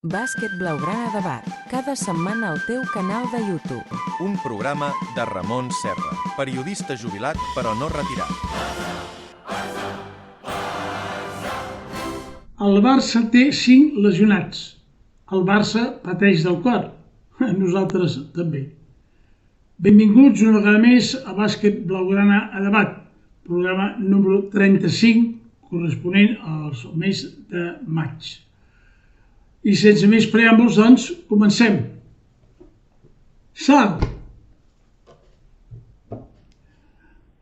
Bàsquet Blaugrana Debat, cada setmana al teu canal de YouTube. Un programa de Ramon Serra, periodista jubilat però no retirat. El Barça té 5 lesionats. El Barça pateix del cor. Nosaltres també. Benvinguts una vegada més a Bàsquet Blaugrana a Debat, programa número 35, corresponent al mes de maig. I sense més preàmbuls, doncs, comencem. Sal!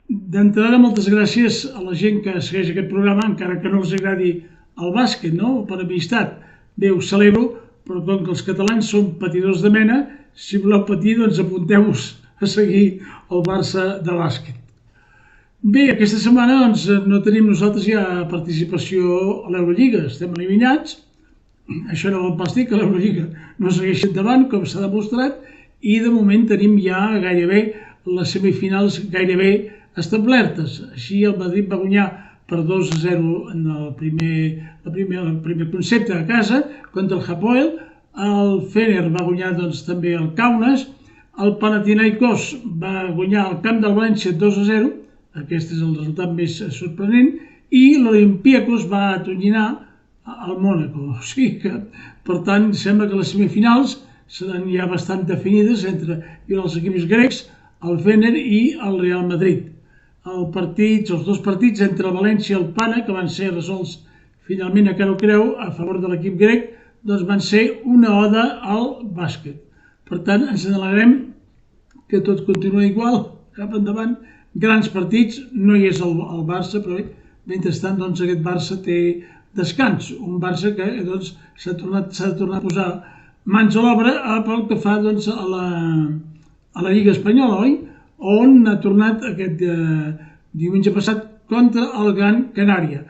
D'entrada, moltes gràcies a la gent que segueix aquest programa, encara que no els agradi el bàsquet, no? Per amistat. Bé, ho celebro, però com que els catalans són patidors de mena, si voleu patir, doncs apunteu-vos a seguir el Barça de bàsquet. Bé, aquesta setmana doncs, no tenim nosaltres ja participació a l'Eurolliga, estem eliminats. Això no vol pas dir que l'Eurolliga no segueixi endavant, com s'ha demostrat, i de moment tenim ja gairebé les semifinals gairebé establertes. Així el Madrid va guanyar per 2-0 en el primer concepte a casa contra el Hapoel, el Fener va guanyar doncs, també el Kaunas, el Panathinaikos va guanyar al camp del València 2-0, aquest és el resultat més sorprenent, i l'Olympiakos va atonyinar al Mònaco. O sigui que, per tant, sembla que les semifinals seran ja bastant definides entre els equips grecs, el Fener i el Real Madrid. Els dos partits entre el València i el Pana, que van ser resolts finalment a cara o creu a favor de l'equip grec, doncs van ser una oda al bàsquet. Per tant, ens alegrem que tot continua igual, cap endavant, grans partits, no hi és el Barça, però mentrestant doncs, aquest Barça té descans, un Barça que doncs, s'ha tornat a posar mans a l'obra pel que fa doncs, a la Lliga Espanyola, oi? On ha tornat aquest diumenge passat contra el Gran Canària.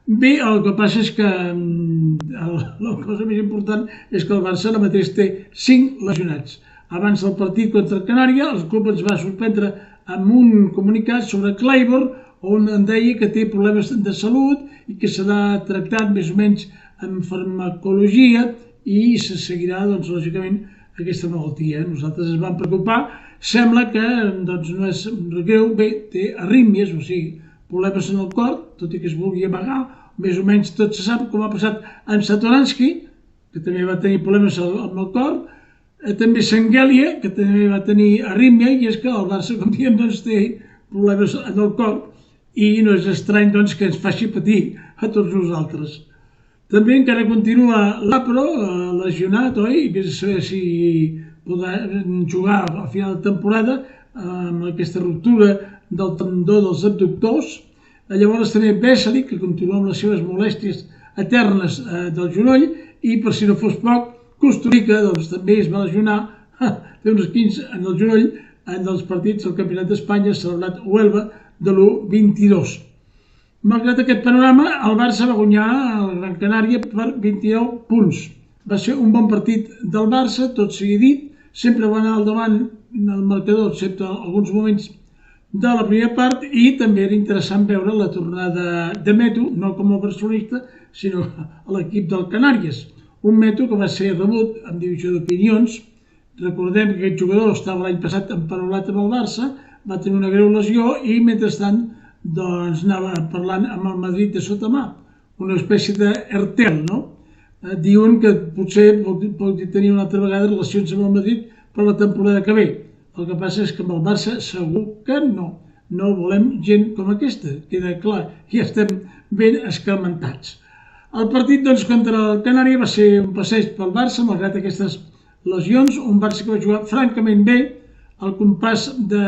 Bé, el que passa és que la cosa més important és que el Barça ara mateix té 5 lesionats. Abans del partit contra el Canària, el club ens va sorprendre amb un comunicat sobre Claiborne, on en deia que té problemes de salut i que serà tractat més o menys amb farmacologia i se seguirà, doncs, lògicament, aquesta malaltia. Nosaltres ens vam preocupar, sembla que doncs, no és greu, bé, té arrítmies, o sigui, problemes en el cor, tot i que es vulgui amagar, més o menys tot se sap, com ha passat amb Satoransky, que també va tenir problemes amb el cor, també Sangelia, que també va tenir arrítmia, i és que el Barça, com diem, doncs, té problemes en el cor, i no és estrany doncs, que ens faci patir a tots nosaltres. També encara continua l'Apro, lesionat, oi? I vés a saber si podrà jugar a final de temporada amb aquesta ruptura del tendó dels abductors. Llavors també Vesely, que continua amb les seves molèsties eternes del genoll, i per si no fos poc, Kusturica doncs, també es va lesionar, té uns 15 en el genoll, en els partits del Campionat d'Espanya celebrat a Huelva de l'1-22. Malgrat aquest panorama, el Barça va guanyar el Gran Canària per 29 punts. Va ser un bon partit del Barça, tot sigui dit, sempre va anar al davant del marcador, excepte alguns moments de la primera part, i també era interessant veure la tornada de Meto, no com a barcelonista, sinó a l'equip del Canàries. Un Meto que va ser rebut amb divisió d'opinions. Recordem que aquest jugador estava l'any passat emparolat amb el Barça, va tenir una greu lesió i, mentrestant, doncs, anava parlant amb el Madrid de sota mà, una espècie d'Hertel, no? Diuen que potser pot tenir una altra vegada relacions amb el Madrid per la temporada que ve. El que passa és que amb el Barça segur que no. No volem gent com aquesta, queda clar, ja estem ben escarmentats. El partit doncs, contra el Canària va ser un passeig pel Barça, malgrat aquestes lesions, un Barça que va jugar francament bé, al compàs de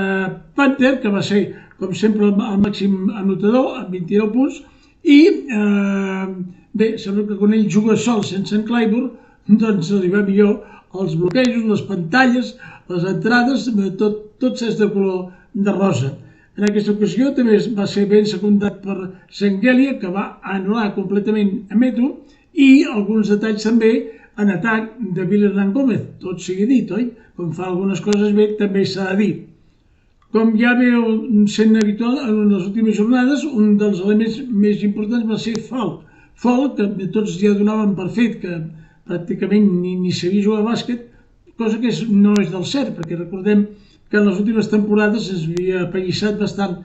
Panther, que va ser, com sempre, el màxim anotador, amb 29 punts, i bé, sembla que quan ell juga sol sense en Claiborne, doncs li va millor els bloquejos, les pantalles, les entrades, tot és de color de rosa. En aquesta ocasió també va ser ben secundat per Sangelia, que va anul·lar completament a Meto, i alguns detalls també en atac de Billy Hernán Gómez, tot sigui dit, oi? Com fa algunes coses bé, també s'ha de dir. Com ja veu sent habitual en les últimes jornades, un dels elements més importants va ser Fall, que tots ja donaven per fet que pràcticament ni sabia jugar a bàsquet, cosa que no és del cert, perquè recordem que en les últimes temporades es havia apallissat bastant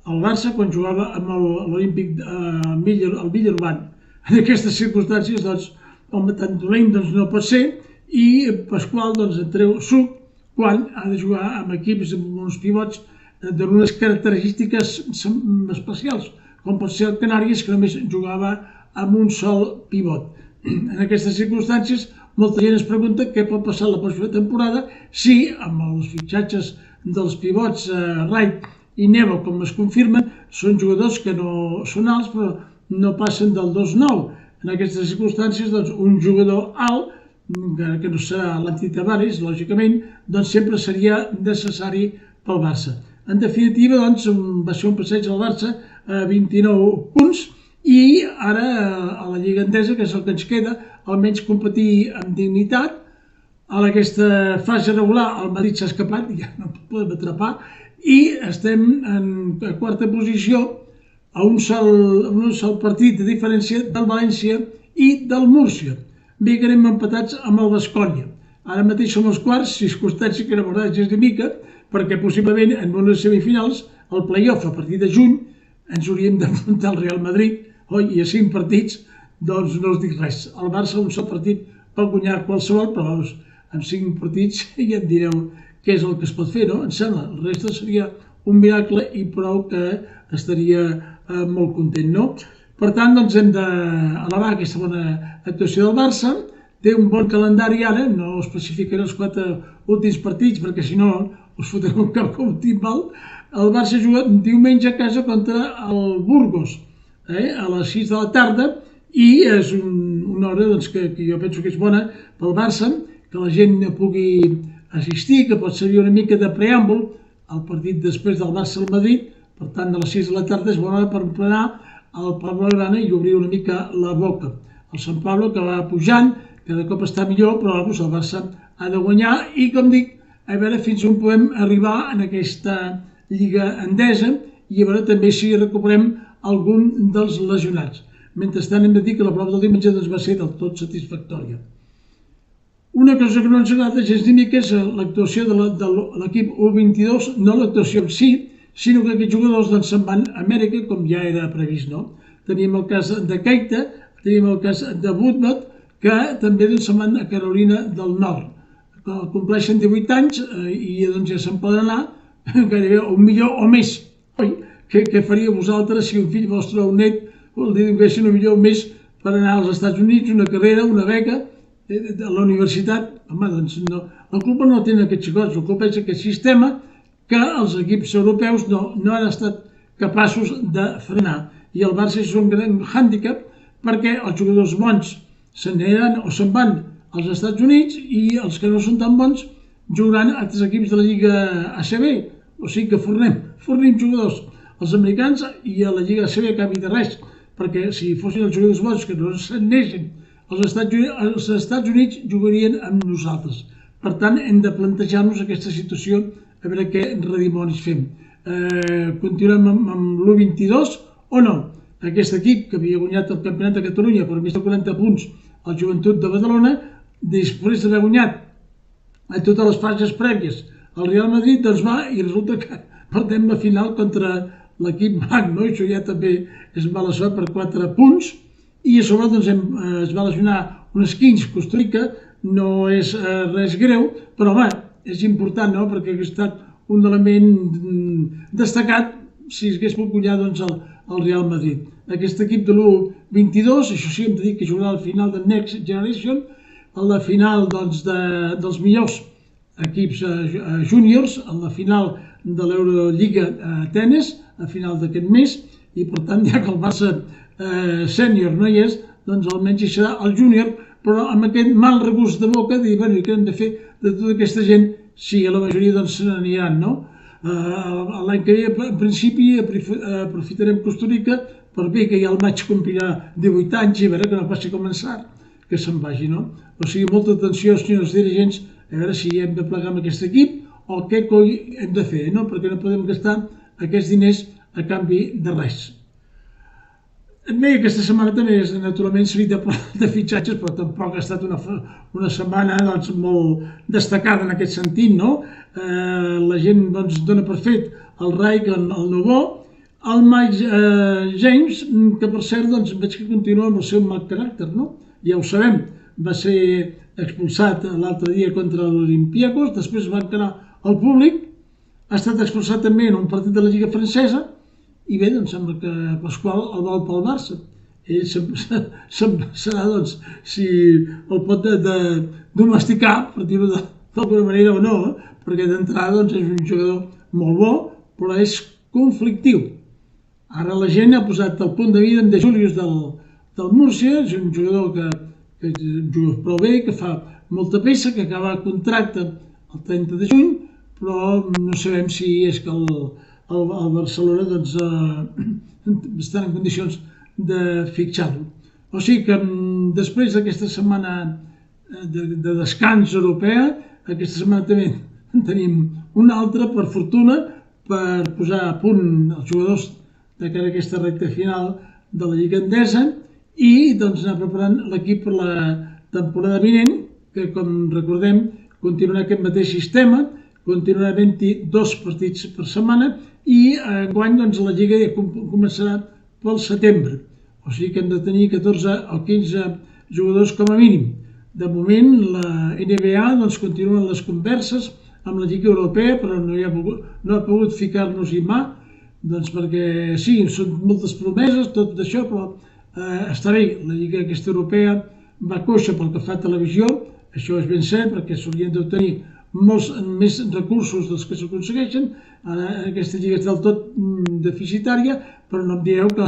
el Barça quan jugava amb l'Olímpic al Villeurbanne. En aquestes circumstàncies, doncs, home, tant dolent no pot ser, i Pasqual en treu suc quan ha de jugar amb equips amb uns pivots d'unes característiques especials, com pot ser el Canàries, que només jugava amb un sol pivot. En aquestes circumstàncies, molta gent es pregunta què pot passar la pròxima temporada si, amb els fitxatges dels pivots Wright i Nebo, com es confirmen, són jugadors que no són alts, però no passen del 2,9. En aquestes circumstàncies, doncs, un jugador alt, encara que no serà l'antitavares, lògicament, doncs sempre seria necessari pel Barça. En definitiva, doncs, va ser un passeig al Barça a 29 punts i ara a la Lliga Endesa, que és el que ens queda, almenys competir amb dignitat. A aquesta fase regular el Madrid s'ha escapat, ja no podem atrapar, i estem en quarta posició a un sol partit de diferència del València i del Múrcia. Bé que anem empatats amb el Baskonia. Ara mateix som els quarts, circumstància que enamorats és de mica, perquè possiblement en unes semifinals, el play-off a partir de juny, ens hauríem d'enfrontar al Real Madrid, i a 5 partits, doncs no us dic res. El Barça un sol partit pot guanyar qualsevol, però amb 5 partits ja em direu què és el que es pot fer, no? Em sembla, el reste seria un miracle i prou que estaria molt content, no? Per tant, doncs hem d'elevar aquesta bona actuació del Barça. Té un bon calendari ara, no especificaré els 4 últims partits, perquè si no us fotré un cap com un timbal. El Barça juga diumenge a casa contra el Burgos, a les 6 de la tarda, i és una hora que jo penso que és bona pel Barça, que la gent pugui assistir, que pot servir una mica de preàmbul al partit després del Barça al Madrid. Per tant, a les 6 de la tarda és bona hora per emplenar el Pablo Grana i obrir una mica la boca. El Sant Pablo, que va pujant, cada cop està millor, però el Barça ha de guanyar i, com dic, a veure fins on podem arribar en aquesta Lliga Endesa i a veure també si recuperem algun dels lesionats. Mentrestant hem de dir que la prova del diumenge va ser del tot satisfactòria. Una cosa que no ens agrada gens ni mica és l'actuació de l'equip U22, no l'actuació en si, sinó que aquests jugadors se'n van a Amèrica, com ja era previst, no? Tenim el cas de Keita, tenim el cas de Woodward, que també se'n van a Carolina del Nord. Compleixen 18 anys i ja se'n poden anar gairebé un milió o més. Oi? Què faríeu vosaltres si un fill vostre o un net li donguessin un milió o més per anar als Estats Units, una carrera, una beca, a la universitat? Home, doncs no. La culpa no tenen aquests gots, la culpa és aquest sistema que els equips europeus no han estat capaços de frenar. I el Barça és un gran hàndicap perquè els jugadors bons se'n aniran o se'n van als Estats Units i els que no són tan bons jugaran a altres equips de la Lliga ACB. O sigui que fornim jugadors als americans i a la Lliga ACB a canvi de res, perquè si fossin els jugadors bons que no s'anessin als Estats Units jugarien amb nosaltres. Per tant, hem de plantejar-nos aquesta situació a veure què redimonis fem. Continuem amb l'1-22 o no? Aquest equip que havia guanyat el Campionat de Catalunya per més de 40 punts al Joventut de Badalona, després d'haver guanyat a totes les fases prèvies el Real Madrid, doncs va i resulta que perdem la final contra l'equip blanc, no? Això ja també és mala sort per 4 punts i a sobre doncs, es va lesionar un esquinç Costa Rica, no és res greu, però home, és important, no? Perquè ha estat un element destacat si hagués pogut guanyar doncs, el Real Madrid. Aquest equip de l'1-22, això sí, hem de dir que jugarà al final de Next Generation, a la final doncs, dels millors equips júniors, a la final de l'Eurolliga Atenes, a final d'aquest mes, i per tant, ja que el Barça sènior no hi és, doncs almenys hi serà el júnior, però amb aquest mal regust de boca de dir, bueno, i què hem de fer de tota aquesta gent? Sí, a la majoria doncs se n'aniran, no? L'any que ve, en principi, aprofitarem Costa Rica per bé que ja el maig complirà 18 anys i a veure que no passi com en Sar, que se'n vagi, no? O sigui, molta atenció, senyors dirigents, a veure si hem de plegar amb aquest equip o què coi hem de fer, no? Perquè no podem gastar aquests diners a canvi de res. Bé, aquesta setmana també naturalment s'evita de fitxatges, però tampoc ha estat una setmana doncs, molt destacada en aquest sentit, no? La gent doncs, dona per fet el Raikkonen, el Nouveau, el Mike James, que per cert doncs, veig que continua amb el seu mal caràcter, no? Ja ho sabem, va ser expulsat l'altre dia contra l'Olympiakos, després va encarar al públic, ha estat expulsat també en un partit de la Lliga Francesa, i bé, doncs sembla que Pasqual el vol pel Barça. Ell serà, doncs, si el pot domesticar, per dir-ho d'alguna manera o no, perquè d'entrada doncs, és un jugador molt bo, però és conflictiu. Ara la gent ha posat el punt de vida de Julius del Múrcia, és un jugador que juga prou bé, que fa molta peça, que acaba contracte el 30 de juny, però no sabem si és que el Barcelona doncs, estan en condicions de fitxar-lo. O sigui que després d'aquesta setmana de descans europea, aquesta setmana també tenim una altra, per fortuna, per posar a punt els jugadors de cara a aquesta recta final de la Lliga Endesa i doncs, anar preparant l'equip per la temporada vinent, que com recordem continuarà aquest mateix sistema, continuarà 22 partits per setmana i enguany doncs, la Lliga ja començarà pel setembre. O sigui que hem de tenir 14 o 15 jugadors com a mínim. De moment la NBA doncs, continua les converses amb la Lliga Europea, però no ha pogut ficar-nos-hi mà, doncs perquè sí, són moltes promeses, tot això, però està bé, la Lliga aquesta europea va coixa pel que fa a televisió, això és ben cert, perquè s'haurien d'obtenir molts més recursos dels que s'aconsegueixen. Ara aquesta lliga és del tot deficitària, però no em direu que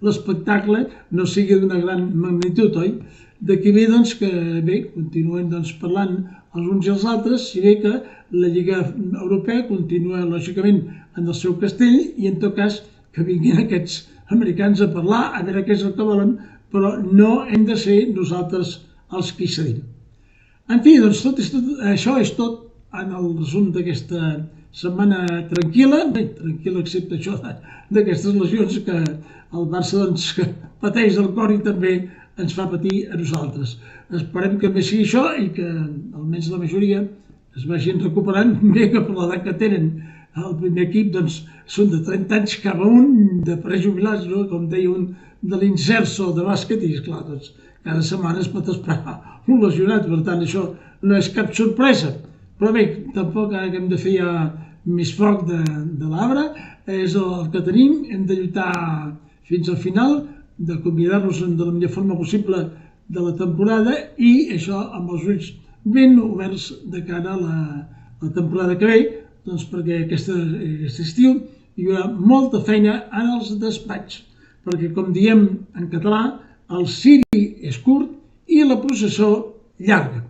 l'espectacle no sigui d'una gran magnitud, oi? D'aquí ve doncs, que bé, continuen doncs, parlant els uns i els altres, si bé que la Lliga Europea continua lògicament en el seu castell i en tot cas que vinguin aquests americans a parlar, a veure què és el que volen, però no hem de ser nosaltres els qui cedim. En fi, doncs això és tot en el resum d'aquesta setmana tranquil·la, bé, tranquil·la excepte això d'aquestes lesions que el Barça doncs, que pateix del cor i també ens fa patir a nosaltres. Esperem que més sigui això i que almenys la majoria es vagin recuperant, bé que per l'edat que tenen el primer equip doncs, són de 30 anys cap a un, de prejubilats, no? Com deia un de l'Inserso de bàsquet, i esclar, doncs, cada setmana es pot esperar un lesionat, per tant això no és cap sorpresa. Però bé, tampoc ara que hem de fer ja més foc de l'arbre, és el que tenim, hem de lluitar fins al final, de convidar-nos de la millor forma possible de la temporada i això amb els ulls ben oberts de cara a la temporada que ve, doncs perquè aquest estiu hi haurà molta feina en els despatxos, perquè com diem en català, el ciri és curt i la processó llarga.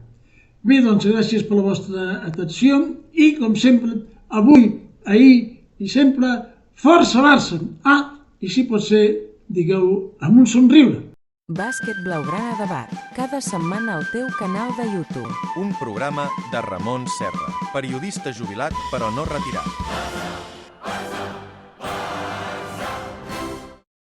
Bé, doncs gràcies per la vostra atenció i com sempre, avui, ahir i sempre, força Barça! Ah, i si pot ser, digueu amb un somriure. Bàsquet Blaugrana Debat, cada setmana al teu canal de YouTube. Un programa de Ramon Serra, periodista jubilat però no retirat.